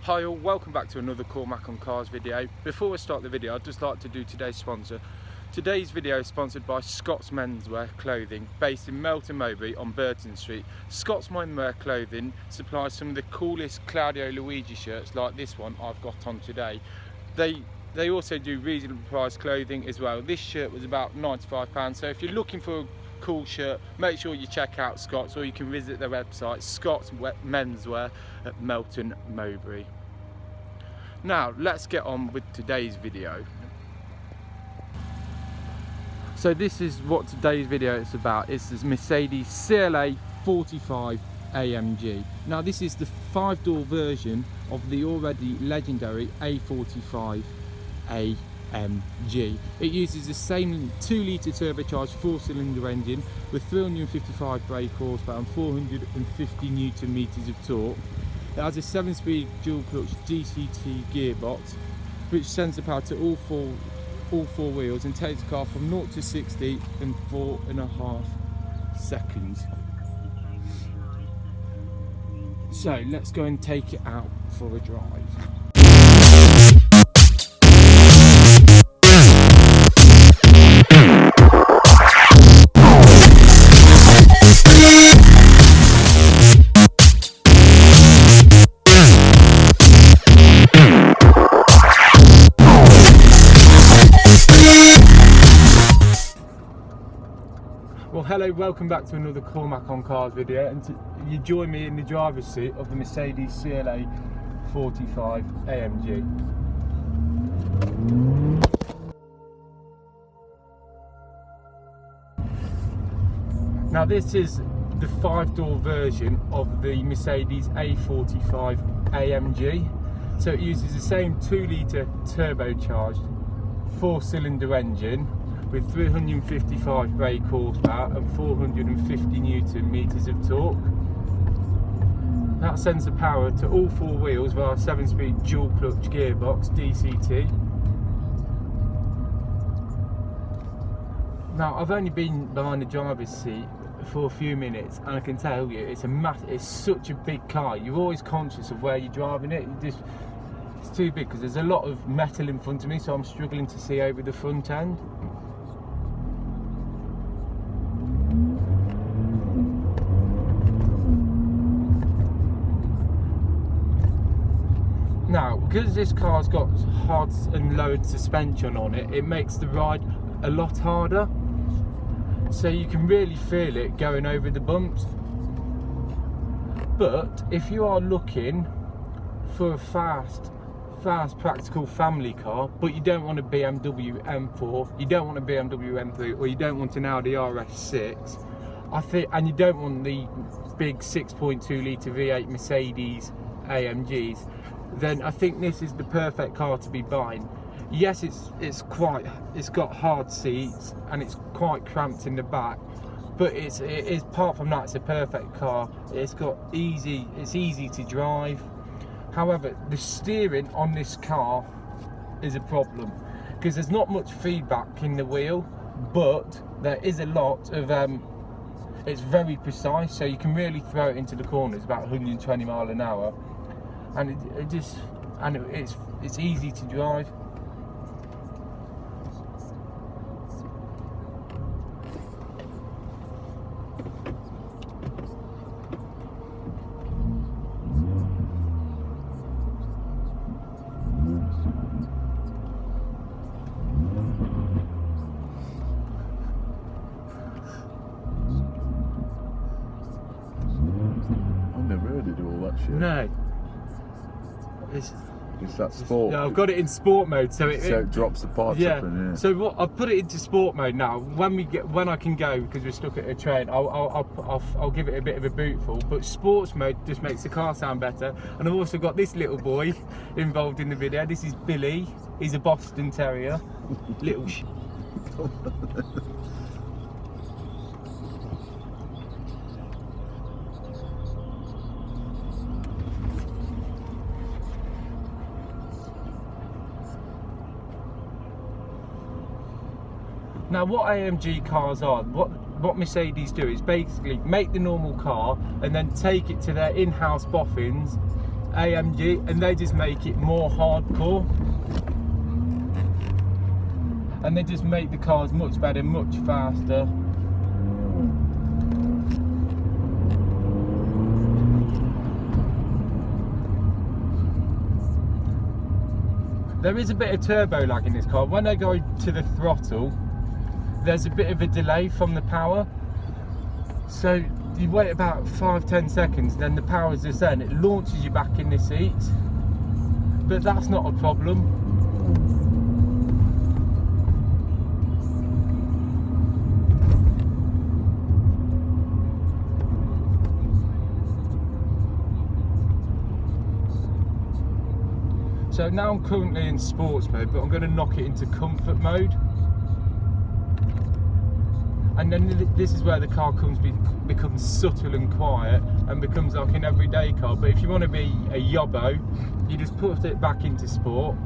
Hi all, welcome back to another Cormac on Cars video. Before we start the video, I'd just like to do today's sponsor. Today's video is sponsored by Scott's Menswear Clothing, based in Melton, Mowbray on Burton Street. Scott's Menswear Clothing supplies some of the coolest Claudio Luigi shirts like this one I've got on today. They also do reasonable priced clothing as well. This shirt was about £95, so if you're looking for a cool shirt, make sure you check out Scott's, or you can visit their website, Scott's Menswear at Melton, Mowbray. Now let's get on with today's video. So this is what today's video is about. It's this Mercedes CLA I AMG. Now this is the 5-door version of the already legendary A45 AMG. It uses the same 2-litre turbocharged 4-cylinder engine with 355 brake horsepower and 450 Newton meters of torque. It has a 7-speed dual clutch DCT gearbox which sends the power to all four wheels and takes the car from 0 to 60 in 4.5 seconds. So let's go and take it out for a drive. Well, hello, welcome back to another Cormac on Cars video, and you join me in the driver's seat of the Mercedes CLA I AMG. Now this is the 5-door version of the Mercedes A45 AMG. So it uses the same 2-litre turbocharged 4-cylinder engine with 355 brake horsepower and 450 Newton meters of torque. That sends the power to all four wheels via a 7-speed dual clutch gearbox DCT. Now I've only been behind the driver's seat for a few minutes, and I can tell you it's such a big car. You're always conscious of where you're driving it. It's too big because there's a lot of metal in front of me, so I'm struggling to see over the front end. Now, because this car's got hard and lowered suspension on it, it makes the ride a lot harder. So you can really feel it going over the bumps. But if you are looking for a fast practical family car, but you don't want a BMW M4, you don't want a BMW M3, or you don't want an Audi RS6, and you don't want the big 6.2 litre V8 Mercedes AMGs, then I think this is the perfect car to be buying. Yes, it's got hard seats and it's quite cramped in the back, but it is apart from that, it's a perfect car. It's easy to drive. However, the steering on this car is a problem because there's not much feedback in the wheel, but there is a lot of it's very precise, so you can really throw it into the corners about 120 miles an hour. And it's easy to drive. I've never heard it do all that shit. No. It's that sport. Yeah, I've got it in sport mode, so it drops the parts up in here. So what I've put it into sport mode now. When I can go, because we're stuck at a train, I'll give it a bit of a bootful. But sports mode just makes the car sound better. And I've also got this little boy involved in the video. This is Billy. He's a Boston Terrier. Little Now what AMG cars are, what Mercedes do is basically make the normal car and then take it to their in-house boffins AMG, and they just make it more hardcore. And they just make the cars much better, much faster. There is a bit of turbo lag in this car. When I go to the throttle, there's a bit of a delay from the power. So you wait about 5-10 seconds, then the power's just there and it launches you back in the seat. But that's not a problem. So now I'm currently in sports mode, but I'm going to knock it into comfort mode. And then this is where the car becomes subtle and quiet and becomes like an everyday car. But if you want to be a yobbo, you just put it back into sport.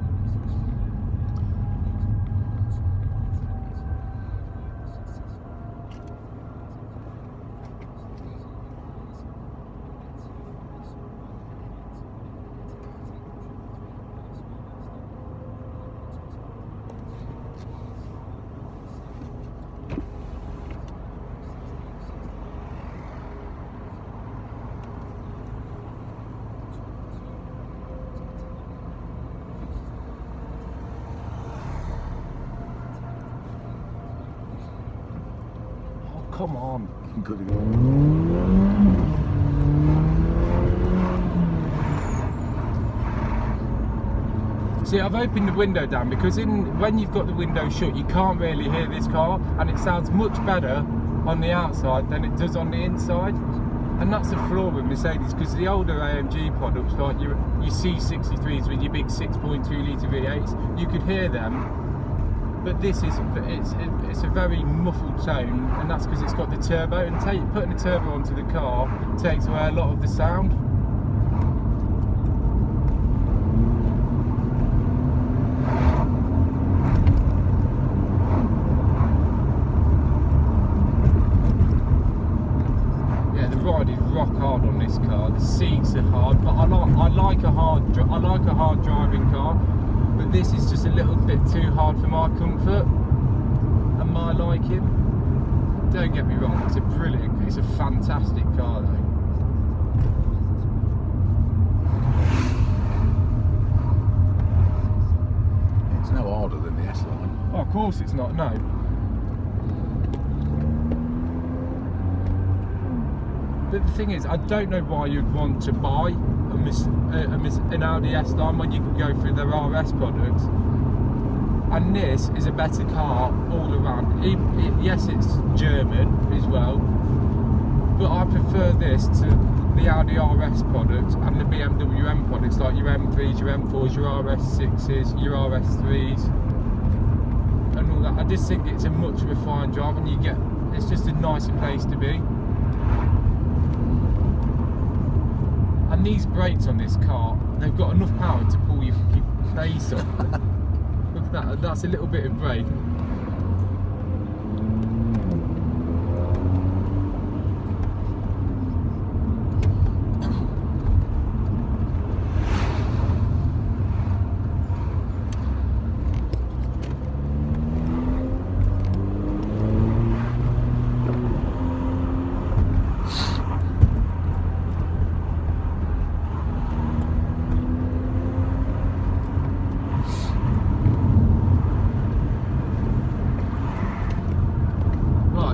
Come on. Good to go. See, I've opened the window down because when you've got the window shut, you can't really hear this car, and it sounds much better on the outside than it does on the inside. And that's a flaw with Mercedes, because the older AMG products, like your C63s with your big 6.2 litre V8s, you could hear them. But this is it's a very muffled tone, and that's because it's got the turbo. And putting the turbo onto the car takes away a lot of the sound. Yeah, the ride is rock hard on this car. The seats are hard, but I like a hard driving car. But this is just a little bit too hard for my comfort and my liking. Don't get me wrong, it's a fantastic car though. It's no harder than the S-Line. Oh, of course it's not, no. But the thing is, I don't know why you'd want to buy an Audi S-Line when you can go through their RS products. And this is a better car all around. Yes, it's German as well, but I prefer this to the Audi RS products and the BMW M products, like your M3s, your M4s, your RS6s, your RS3s, and all that. I just think it's a much refined drive, and it's just a nicer place to be. And these brakes on this car, they've got enough power to pull your face off. Look at that, that's a little bit of brake.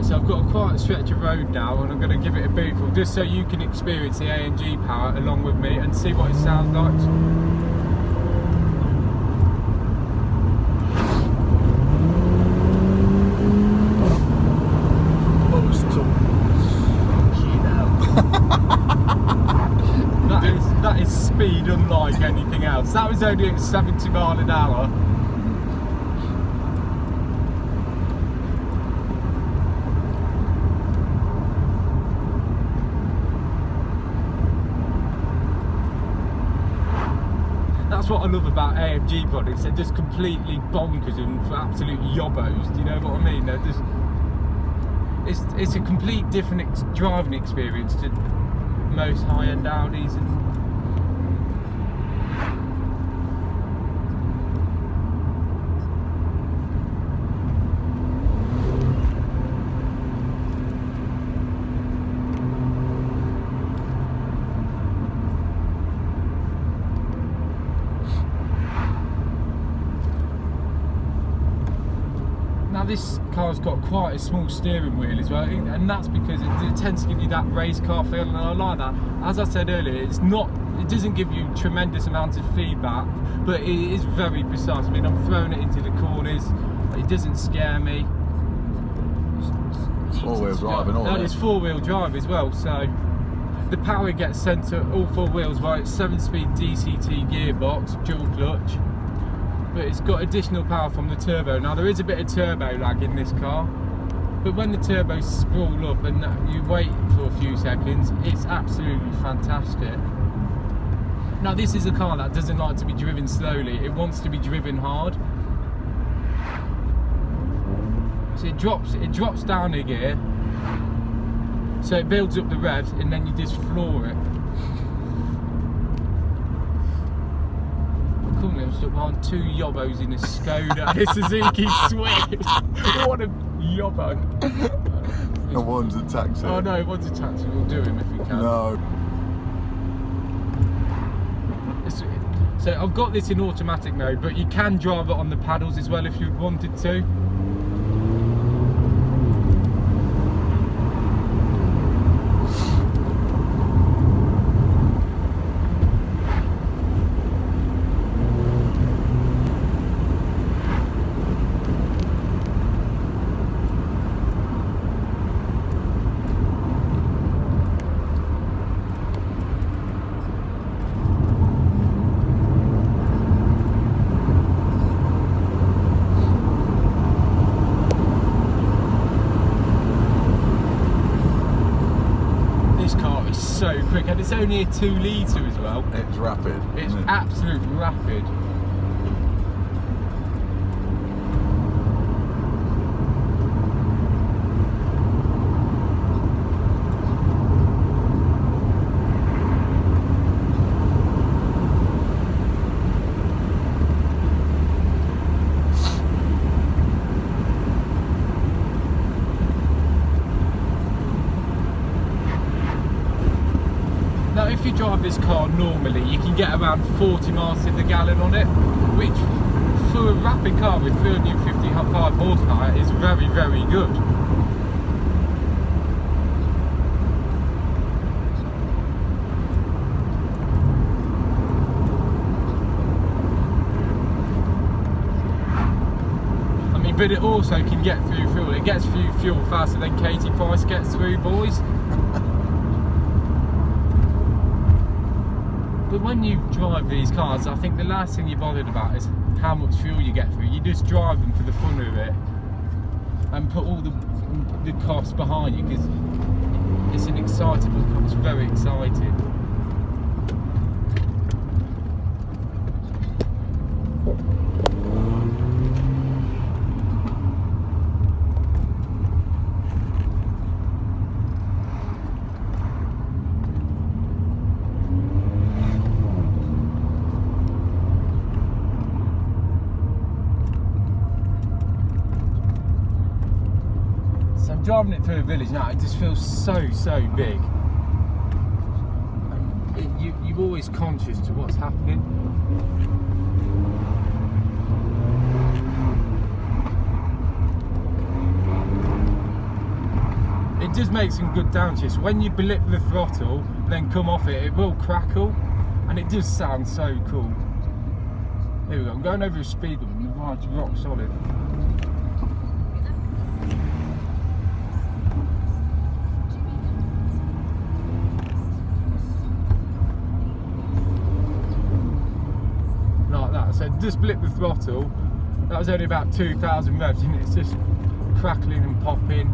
So I've got quite a stretch of road now, and I'm going to give it a bootful just so you can experience the AMG power along with me and see what it sounds like. That is speed unlike anything else. That was only at 70 miles an hour. That's what I love about AMG products. They're just completely bonkers and absolute yobbos. Do you know what I mean? They're just, it's a complete different driving experience to most high-end Audis. And this car's got quite a small steering wheel as well, and that's because it tends to give you that race car feel, and I like that. As I said earlier, it doesn't give you tremendous amounts of feedback, but it is very precise. I mean, I'm throwing it into the corners, it doesn't scare me. It's four-wheel drive and all that. It's four-wheel drive as well, so the power gets sent to all four wheels via its 7-speed DCT gearbox, dual clutch, but it's got additional power from the turbo. Now there is a bit of turbo lag in this car, but when the turbos sprawl up and you wait for a few seconds, it's absolutely fantastic. Now this is a car that doesn't like to be driven slowly, it wants to be driven hard. So it drops down a gear, so it builds up the revs, and then you just floor it. Currently I'm stuck behind two yobbos in a Skoda and a Suzuki Swift. What a yobbo. And one's a taxi. Oh no, one's a taxi, we'll do him if we can. No. So I've got this in automatic mode, but you can drive it on the paddles as well if you wanted to. So quick, and it's only a 2 litre as well. It's rapid. It's absolutely rapid. Now if you drive this car normally, you can get around 40 miles to the gallon on it, which for a rapid car with 355 horsepower is very, very good. I mean, but it also can get through fuel. It gets through fuel faster than Katie Price gets through, boys. But when you drive these cars, I think the last thing you're bothered about is how much fuel you get through. You just drive them for the fun of it and put all the costs behind you, because it's an excitable car. It's very exciting. Driving it through a village now, it just feels so big. And you're always conscious to what's happening. It does make some good downshifts. When you blip the throttle, then come off it, it will crackle, and it does sound so cool. Here we go, I'm going over a speed limit, and the ride's rock solid. So just blip the throttle, that was only about 2,000 revs, and it's just crackling and popping.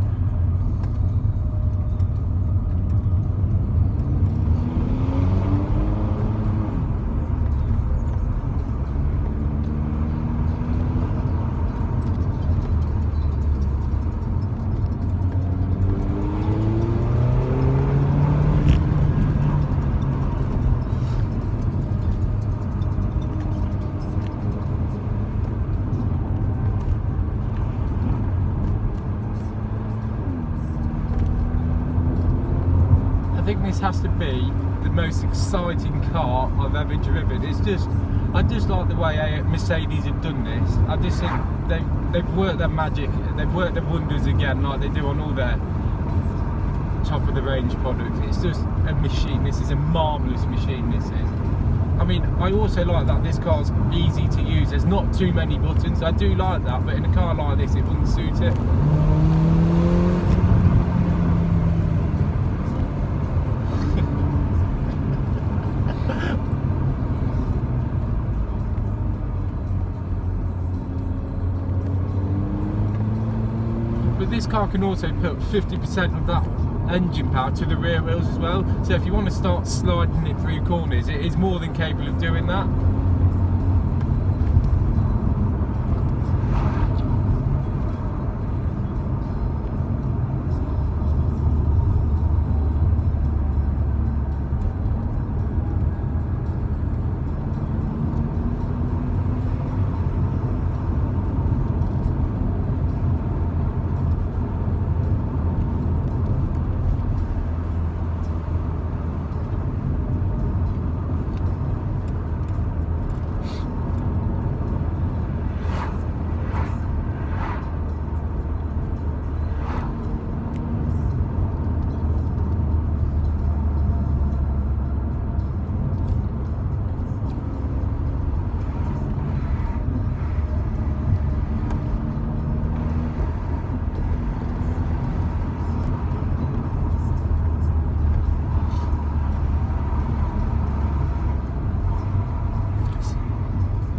I think this has to be the most exciting car I've ever driven. It's just I just like the way Mercedes have done this. I just think they've worked their magic, they've worked their wonders again, like they do on all their top of the range products. It's just a machine. This is a marvellous machine, this is. I mean, I also like that this car's easy to use. There's not too many buttons. I do like that, but in a car like this, it wouldn't suit it. But this car can also put 50% of that engine power to the rear wheels as well. So if you want to start sliding it through corners, it is more than capable of doing that.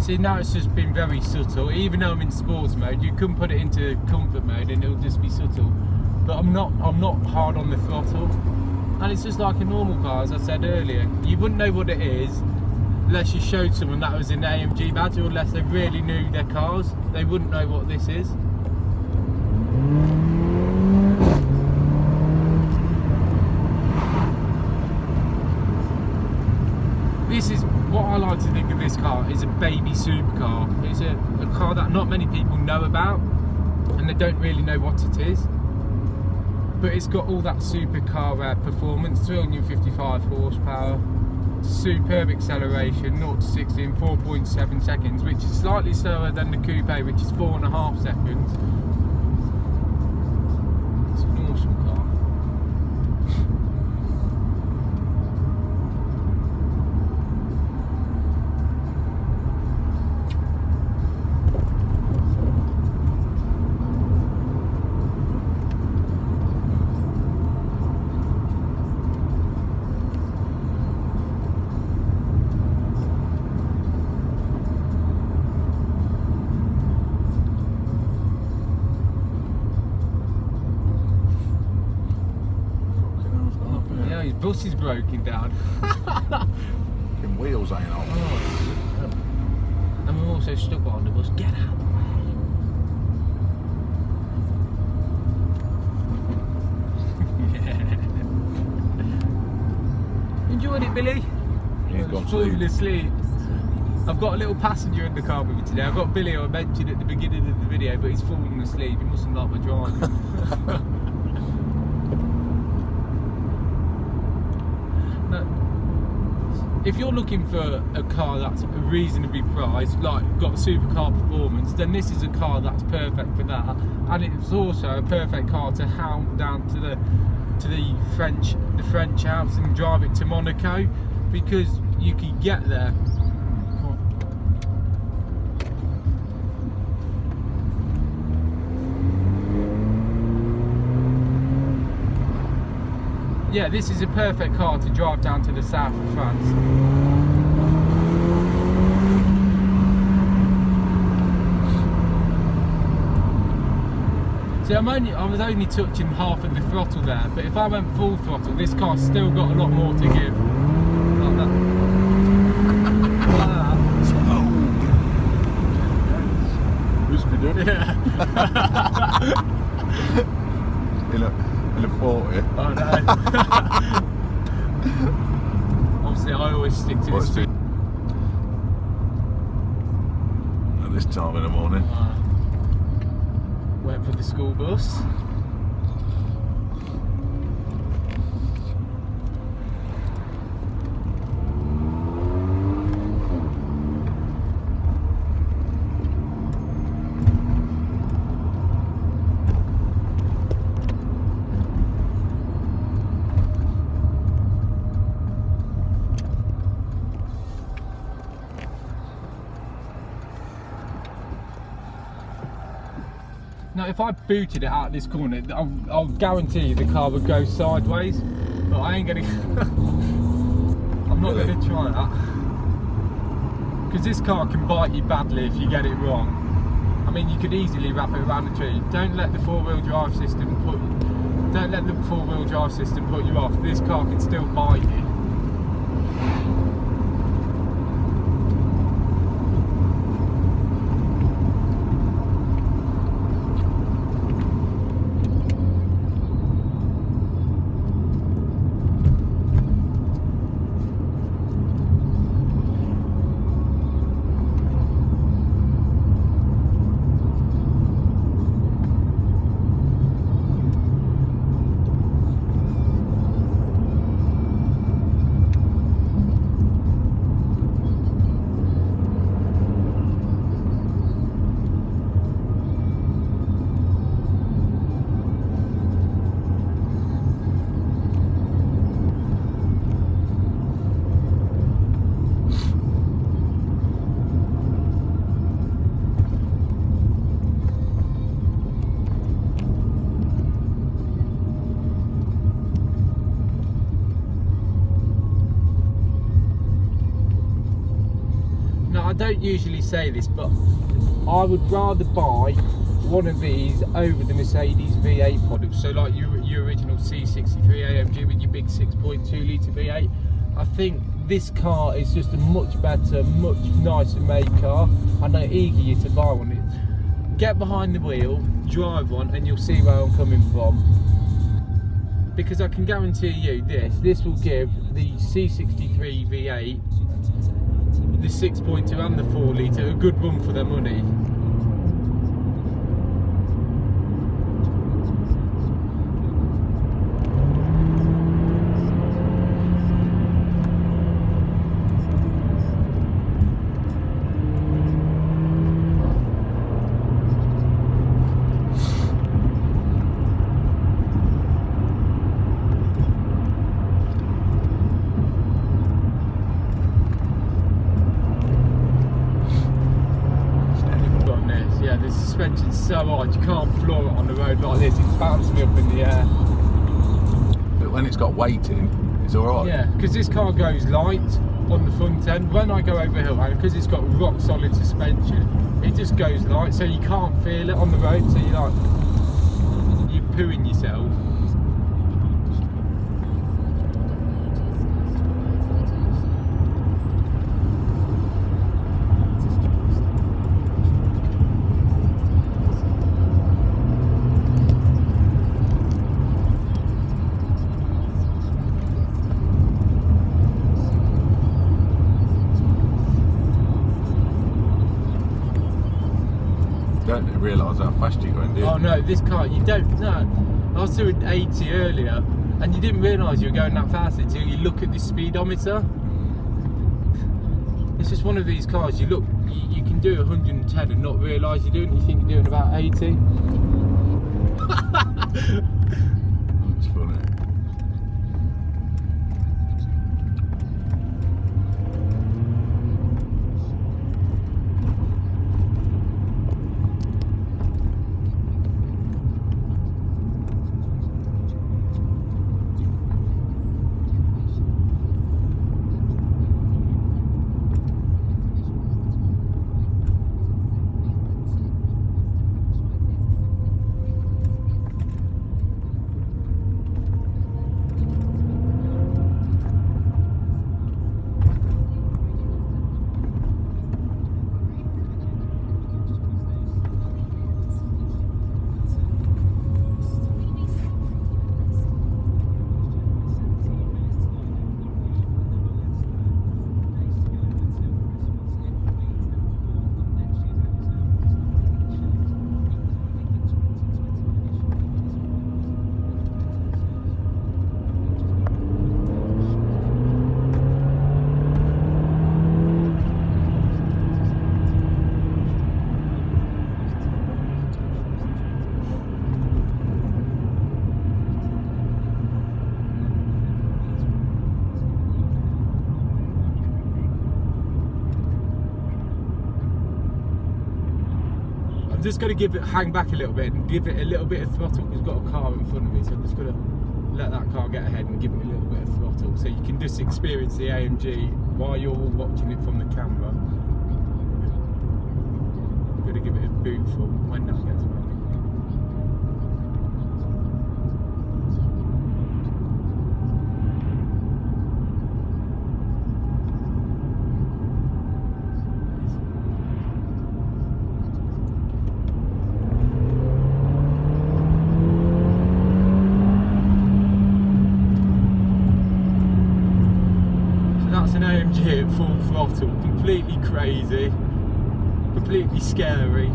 See, now it's just been very subtle. Even though I'm in sports mode, you can put it into comfort mode and it'll just be subtle. But I'm not hard on the throttle. And it's just like a normal car, as I said earlier. You wouldn't know what it is unless you showed someone that was an AMG badge, or unless they really knew their cars. They wouldn't know what this is. This is what I like to think of this car, is a baby supercar. It's a car that not many people know about and they don't really know what it is. But it's got all that supercar performance, 255 horsepower, superb acceleration, 0 to 60 in 4.7 seconds, which is slightly slower than the coupe, which is 4.5 seconds. It's an awesome car. His bus is broken down. Fucking wheels ain't on. Oh, and we're also stuck behind the bus. Get out of the way. Enjoyed it, Billy? He's gone falling to asleep. I've got a little passenger in the car with me today. I've got Billy, who I mentioned at the beginning of the video, but he's fallen asleep. He mustn't like my driving. If you're looking for a car that's reasonably priced, like got supercar performance, then this is a car that's perfect for that. And it's also a perfect car to hound down to the French Alps and drive it to Monaco, because you can get there. Yeah, this is a perfect car to drive down to the south of France. See, I was only touching half of the throttle there, but if I went full throttle, this car's still got a lot more to give. Like that. Like that. Yeah. In a 40. Oh no. Obviously, I always stick to this speed. At this time in the morning. Went for the school bus. Now, if I booted it out of this corner, I'll guarantee you the car would go sideways. But I ain't gonna. I'm not Really? gonna try that. Because this car can bite you badly if you get it wrong. I mean, you could easily wrap it around the tree. Don't let the four-wheel drive system put you off. This car can still bite you. I don't usually say this, but I would rather buy one of these over the Mercedes V8 products. So like your original C63 AMG with your big 6.2 litre V8. I think this car is just a much better, much nicer made car, and I'm eager you to buy one. Get behind the wheel, drive one, and you'll see where I'm coming from. Because I can guarantee you this will give the C63 V8, the 6.2 and the 4 litre, a good run for their money. The suspension's so hard, you can't floor it on the road like this. It's bouncing me up in the air. But when it's got weight in, it's alright. Yeah, because this car goes light on the front end. When I go over hill, and because it's got rock solid suspension, it just goes light, so you can't feel it on the road. So you're pooing yourself. Don't realise how fast you're going, do you? Oh no, this car, you don't know. I was doing 80 earlier, and you didn't realise you were going that fast until you look at the speedometer. It's just one of these cars, you can do 110 and not realise you're doing it. You think you're doing about 80. It's funny. just going to hang back a little bit and give it a little bit of throttle because I've got a car in front of me, so I'm just going to let that car get ahead and give it a little bit of throttle so you can just experience the AMG while you're all watching it from the camera. I'm going to give it a boot for when that gets ready. An AMG at full throttle, completely crazy, completely scary,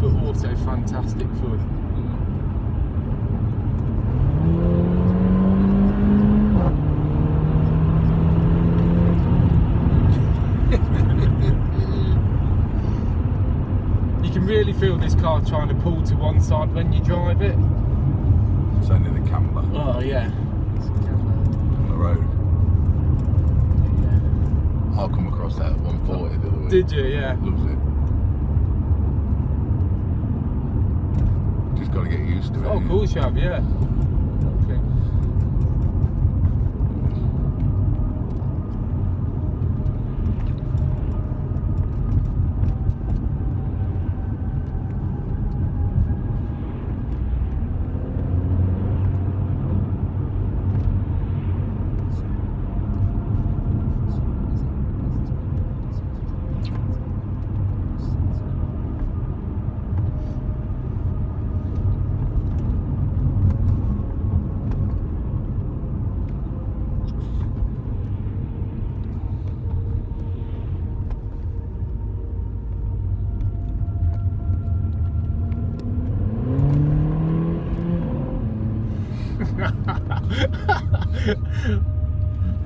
but also fantastic fun. You can really feel this car trying to pull to one side when you drive it. It's only the camber. Oh yeah. On the road. I'll come across that at 140 the other week. Did you? Yeah. Loves it. Just got to get used to it. Oh, of course you have, yeah. Okay.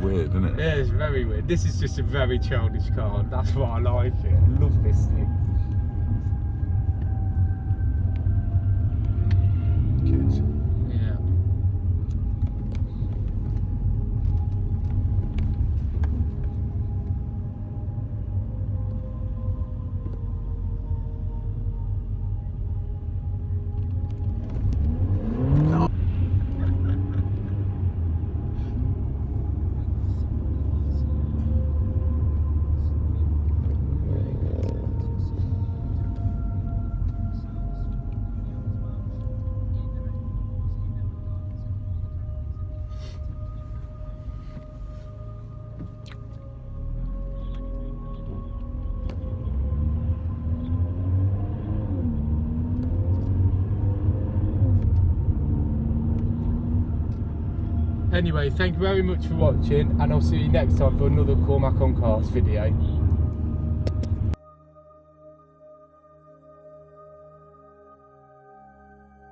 Weird, isn't it? Yeah, it's very weird. This is just a very childish car. That's why I like it. I love this thing. Kids. Yeah. No. Anyway, thank you very much for watching, and I'll see you next time for another Cormac on Cars video.